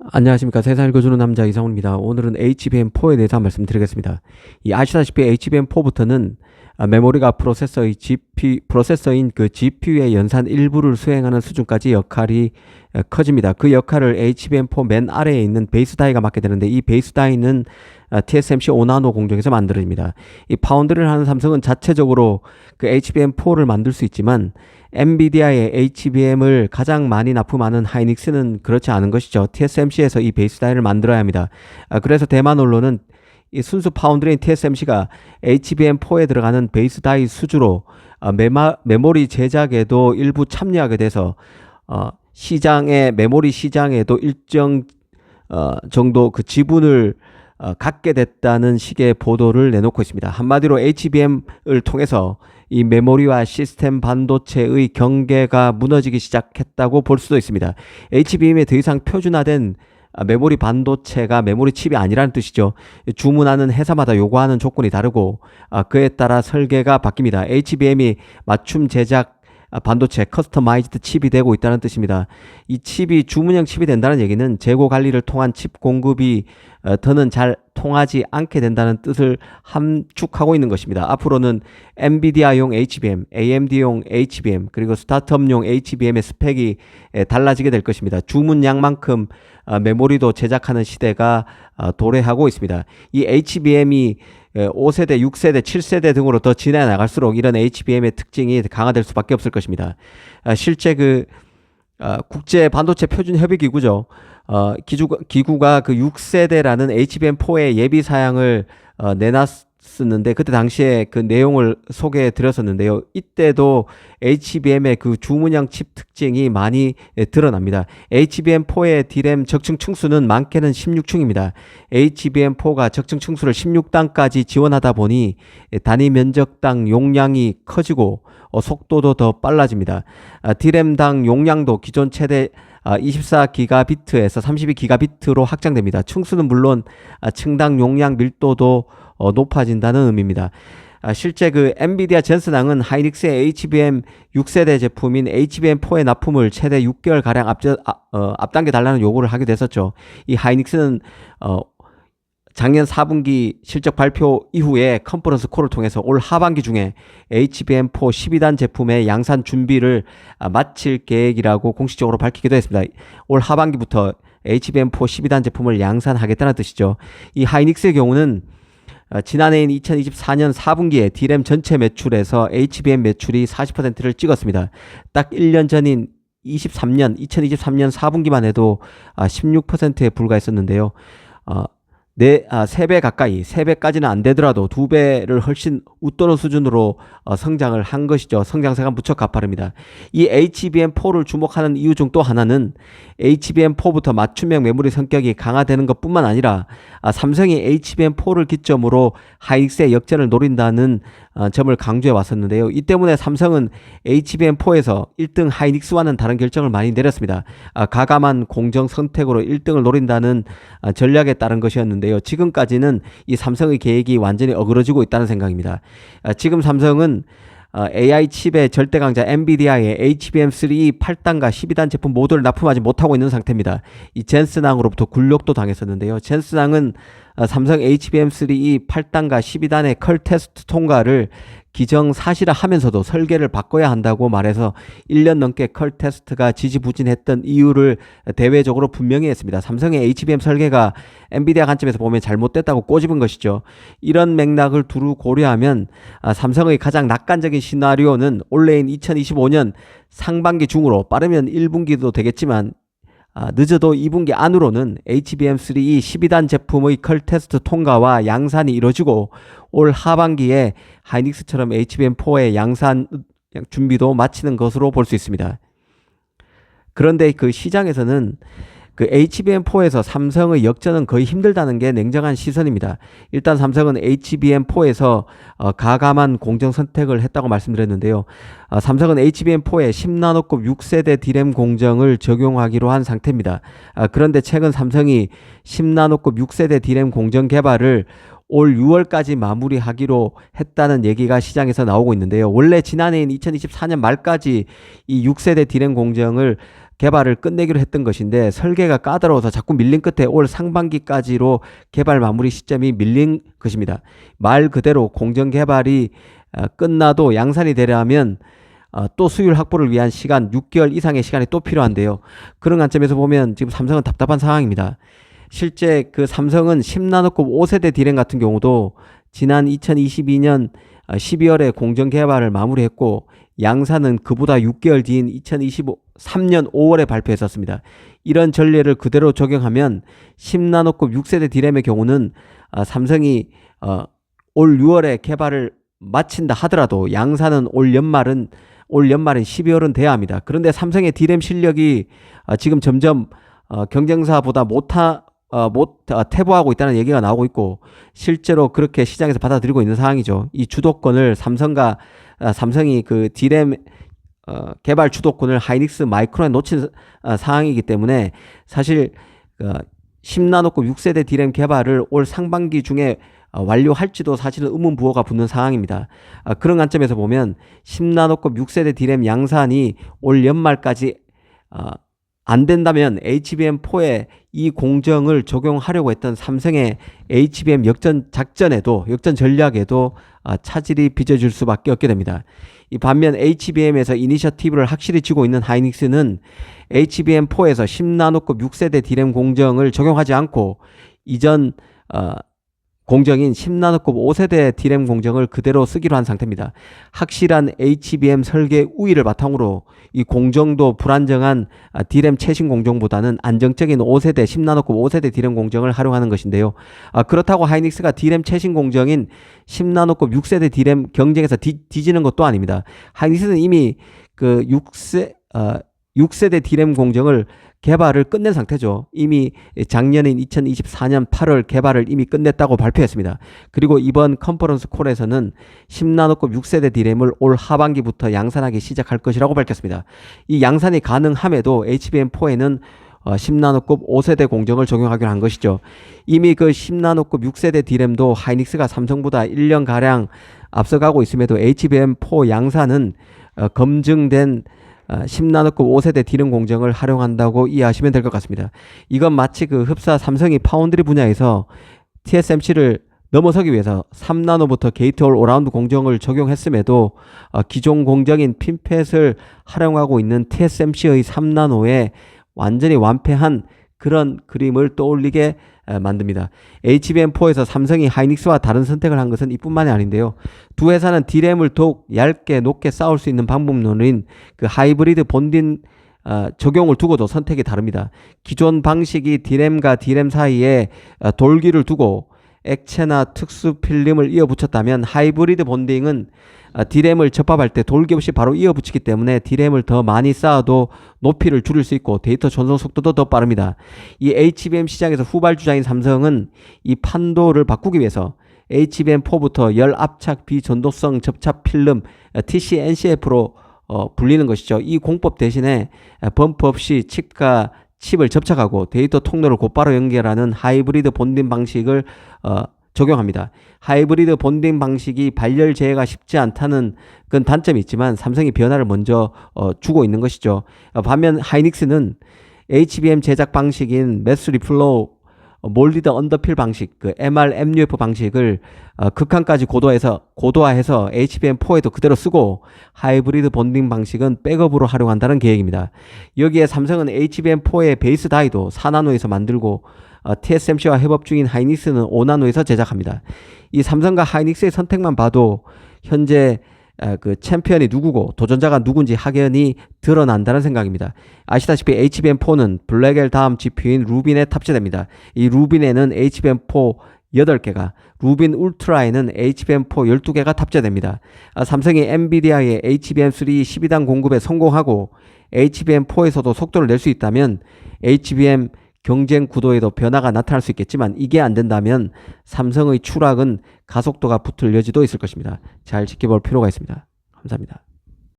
안녕하십니까. 세상을 읽어주는 남자 이상훈입니다. 오늘은 HBM4에 대해서 말씀드리겠습니다. 아시다시피 HBM4부터는 메모리가 프로세서인 그 GPU의 연산 일부를 수행하는 수준까지 역할이 커집니다. 그 역할을 HBM4 맨 아래에 있는 베이스 다이가 맡게 되는데, 이 베이스 다이는 TSMC 5나노 공정에서 만들어집니다. 이 파운드리를 하는 삼성은 자체적으로 그 HBM4를 만들 수 있지만, 엔비디아의 HBM을 가장 많이 납품하는 하이닉스는 그렇지 않은 것이죠. TSMC에서 이 베이스 다이를 만들어야 합니다. 그래서 대만 언론은 이 순수 파운드리인 TSMC가 HBM4에 들어가는 베이스 다이 수주로 메모리 제작에도 일부 참여하게 돼서 메모리 시장에도 일정 정도 그 지분을 갖게 됐다는 식의 보도를 내놓고 있습니다. 한마디로 HBM을 통해서 이 메모리와 시스템 반도체의 경계가 무너지기 시작했다고 볼 수도 있습니다. HBM에 더 이상 표준화된 메모리 반도체가 메모리 칩이 아니라는 뜻이죠. 주문하는 회사마다 요구하는 조건이 다르고 그에 따라 설계가 바뀝니다. HBM이 맞춤 제작 반도체 커스터마이즈드 칩이 되고 있다는 뜻입니다. 이 칩이 주문형 칩이 된다는 얘기는 재고 관리를 통한 칩 공급이 더는 잘 통하지 않게 된다는 뜻을 함축하고 있는 것입니다. 앞으로는 엔비디아용 HBM, AMD용 HBM, 그리고 스타트업용 HBM의 스펙이 달라지게 될 것입니다. 주문량만큼 메모리도 제작하는 시대가 도래하고 있습니다. 이 HBM이 5세대, 6세대, 7세대 등으로 더 진해 나갈수록 이런 HBM의 특징이 강화될 수밖에 없을 것입니다. 실제 국제 반도체 표준 협의 기구죠. 기구가 그 6세대라는 HBM4의 예비 사양을 내놨었는데, 그때 당시에 그 내용을 소개해 드렸었는데요. 이때도 HBM의 그 주문형 칩 특징이 많이 드러납니다. HBM4의 D램 적층 층수는 많게는 16층입니다. HBM4가 적층 층수를 16단까지 지원하다 보니 단위 면적당 용량이 커지고 속도도 더 빨라집니다. D램당 용량도 기존 최대 24기가비트에서 32기가비트로 확장됩니다. 층수는 물론 층당 용량 밀도도 높아진다는 의미입니다. 실제 그 엔비디아 젠슨항은 하이닉스의 HBM 6세대 제품인 HBM4의 납품을 최대 6개월가량 앞당겨 달라는 요구를 하게 됐었죠. 이 하이닉스는 작년 4분기 실적 발표 이후에 컨퍼런스 콜을 통해서 올 하반기 중에 HBM4 12단 제품의 양산 준비를 마칠 계획이라고 공식적으로 밝히기도 했습니다. 올 하반기부터 HBM4 12단 제품을 양산하겠다는 뜻이죠. 이 하이닉스의 경우는 지난해인 2024년 4분기에 D램 전체 매출에서 HBM 매출이 40%를 찍었습니다. 딱 1년 전인 2023년 4분기만 해도 16%에 불과했었는데요. 3배 가까이, 3배까지는 안 되더라도 2배를 훨씬 웃도는 수준으로 성장을 한 것이죠. 성장세가 무척 가파릅니다. 이 HBM4를 주목하는 이유 중 또 하나는 HBM4부터 맞춤형 메모리 성격이 강화되는 것뿐만 아니라 삼성이 HBM4를 기점으로 하이닉스의 역전을 노린다는 점을 강조해 왔었는데요. 이 때문에 삼성은 HBM4에서 1등 하이닉스와는 다른 결정을 많이 내렸습니다. 가감한 공정 선택으로 1등을 노린다는 전략에 따른 것이었는데요. 지금까지는 이 삼성의 계획이 완전히 어그러지고 있다는 생각입니다. 지금 삼성은 AI 칩의 절대 강자 엔비디아의 HBM3E 8단과 12단 제품 모두를 납품하지 못하고 있는 상태입니다. 이 젠슨항으로부터 굴욕도 당했었는데요. 젠슨항은 삼성 HBM3E 8단과 12단의 컬 테스트 통과를 기정사실화하면서도 설계를 바꿔야 한다고 말해서 1년 넘게 컬 테스트가 지지부진했던 이유를 대외적으로 분명히 했습니다. 삼성의 HBM 설계가 엔비디아 관점에서 보면 잘못됐다고 꼬집은 것이죠. 이런 맥락을 두루 고려하면 삼성의 가장 낙관적인 시나리오는 올해인 2025년 상반기 중으로, 빠르면 1분기도 되겠지만 늦어도 2분기 안으로는 HBM3E 12단 제품의 컬 테스트 통과와 양산이 이루어지고 올 하반기에 하이닉스처럼 HBM4의 양산 준비도 마치는 것으로 볼 수 있습니다. 그런데 그 시장에서는 그 HBM4에서 삼성의 역전은 거의 힘들다는 게 냉정한 시선입니다. 일단 삼성은 HBM4에서 가감한 공정 선택을 했다고 말씀드렸는데요. 삼성은 HBM4에 10나노급 6세대 D램 공정을 적용하기로 한 상태입니다. 그런데 최근 삼성이 10나노급 6세대 D램 공정 개발을 올 6월까지 마무리하기로 했다는 얘기가 시장에서 나오고 있는데요. 원래 지난해인 2024년 말까지 이 6세대 D램 공정을 개발을 끝내기로 했던 것인데 설계가 까다로워서 자꾸 밀린 끝에 올 상반기까지로 개발 마무리 시점이 밀린 것입니다. 말 그대로 공정 개발이 끝나도 양산이 되려면 또 수율 확보를 위한 시간 6개월 이상의 시간이 또 필요한데요. 그런 관점에서 보면 지금 삼성은 답답한 상황입니다. 실제 그 삼성은 10나노급 5세대 D램 같은 경우도 지난 2022년 12월에 공정 개발을 마무리했고 양산은 그보다 6개월 뒤인 2023년 5월에 발표했었습니다. 이런 전례를 그대로 적용하면 10나노급 6세대 D램의 경우는 삼성이 올 6월에 개발을 마친다 하더라도 양산은 올 연말인 12월은 돼야 합니다. 그런데 삼성의 D램 실력이 지금 점점 경쟁사보다 퇴보하고 있다는 얘기가 나오고 있고 실제로 그렇게 시장에서 받아들이고 있는 상황이죠. 이 주도권을 삼성이 그 D램 개발 주도권을 하이닉스 마이크론에 놓친 상황이기 때문에 사실 10나노급 6세대 D램 개발을 올 상반기 중에 완료할지도 사실은 의문부호가 붙는 상황입니다. 그런 관점에서 보면 10나노급 6세대 D램 양산이 올 연말까지 안 된다면 HBM4에 이 공정을 적용하려고 했던 삼성의 HBM 역전 전략에도 차질이 빚어질 수밖에 없게 됩니다. 이 반면 HBM에서 이니셔티브를 확실히 쥐고 있는 하이닉스는 HBM4에서 10나노급 6세대 D램 공정을 적용하지 않고 이전 공정인 10나노급 5세대 D램 공정을 그대로 쓰기로 한 상태입니다. 확실한 HBM 설계 우위를 바탕으로 이 공정도 불안정한 D램 최신 공정보다는 안정적인 5세대 10나노급 5세대 D램 공정을 활용하는 것인데요. 그렇다고 하이닉스가 D램 최신 공정인 10나노급 6세대 D램 경쟁에서 뒤지는 것도 아닙니다. 하이닉스는 이미 그 6세대 D램 공정을 개발을 끝낸 상태죠. 이미 작년인 2024년 8월 개발을 이미 끝냈다고 발표했습니다. 그리고 이번 컨퍼런스 콜에서는 10나노급 6세대 D램을 올 하반기부터 양산하기 시작할 것이라고 밝혔습니다. 이 양산이 가능함에도 HBM4에는 10나노급 5세대 공정을 적용하기로 한 것이죠. 이미 그 10나노급 6세대 D램도 하이닉스가 삼성보다 1년가량 앞서가고 있음에도 HBM4 양산은 검증된 10나노급 5세대 D램 공정을 활용한다고 이해하시면 될 것 같습니다. 이건 마치 그 흡사 삼성이 파운드리 분야에서 TSMC를 넘어서기 위해서 3나노부터 게이트올 오라운드 공정을 적용했음에도 기존 공정인 핀팻을 활용하고 있는 TSMC의 3나노에 완전히 완패한 그런 그림을 떠올리게 만듭니다. HBM4에서 삼성이 하이닉스와 다른 선택을 한 것은 이뿐만이 아닌데요. 두 회사는 D램을 더욱 얇게 높게 쌓을 수 있는 방법론인 그 하이브리드 본딩 적용을 두고도 선택이 다릅니다. 기존 방식이 D램과 D램 사이에 돌기를 두고 액체나 특수 필름을 이어붙였다면 하이브리드 본딩은 D램을 접합할 때 돌기 없이 바로 이어붙이기 때문에 D램을 더 많이 쌓아도 높이를 줄일 수 있고 데이터 전송 속도도 더 빠릅니다. 이 HBM 시장에서 후발주자인 삼성은 이 판도를 바꾸기 위해서 HBM4부터 열 압착 비전도성 접착 필름 TC-NCF로 불리는 것이죠. 이 공법 대신에 범프 없이 칩과 칩을 접착하고 데이터 통로를 곧바로 연결하는 하이브리드 본딩 방식을 적용합니다. 하이브리드 본딩 방식이 발열 제어가 쉽지 않다는 그런 단점이 있지만 삼성이 변화를 먼저 주고 있는 것이죠. 반면 하이닉스는 HBM 제작 방식인 매스 리플로우 몰디드 언더필 방식, 그 MR-MUF 방식을 극한까지 고도화해서 HBM4에도 그대로 쓰고 하이브리드 본딩 방식은 백업으로 활용한다는 계획입니다. 여기에 삼성은 HBM4의 베이스 다이도 4나노에서 만들고 TSMC와 협업 중인 하이닉스는 5나노에서 제작합니다. 이 삼성과 하이닉스의 선택만 봐도 현재 그 챔피언이 누구고 도전자가 누군지 확연히 드러난다는 생각입니다. 아시다시피 HBM4는 블랙엘 다음 GPU인 루빈에 탑재됩니다. 이 루빈에는 HBM4 8개가, 루빈 울트라에는 HBM4 12개가 탑재됩니다. 삼성이 엔비디아의 HBM3 12단 공급에 성공하고 HBM4에서도 속도를 낼 수 있다면 HBM 경쟁 구도에도 변화가 나타날 수 있겠지만 이게 안 된다면 삼성의 추락은 가속도가 붙을 여지도 있을 것입니다. 잘 지켜볼 필요가 있습니다. 감사합니다.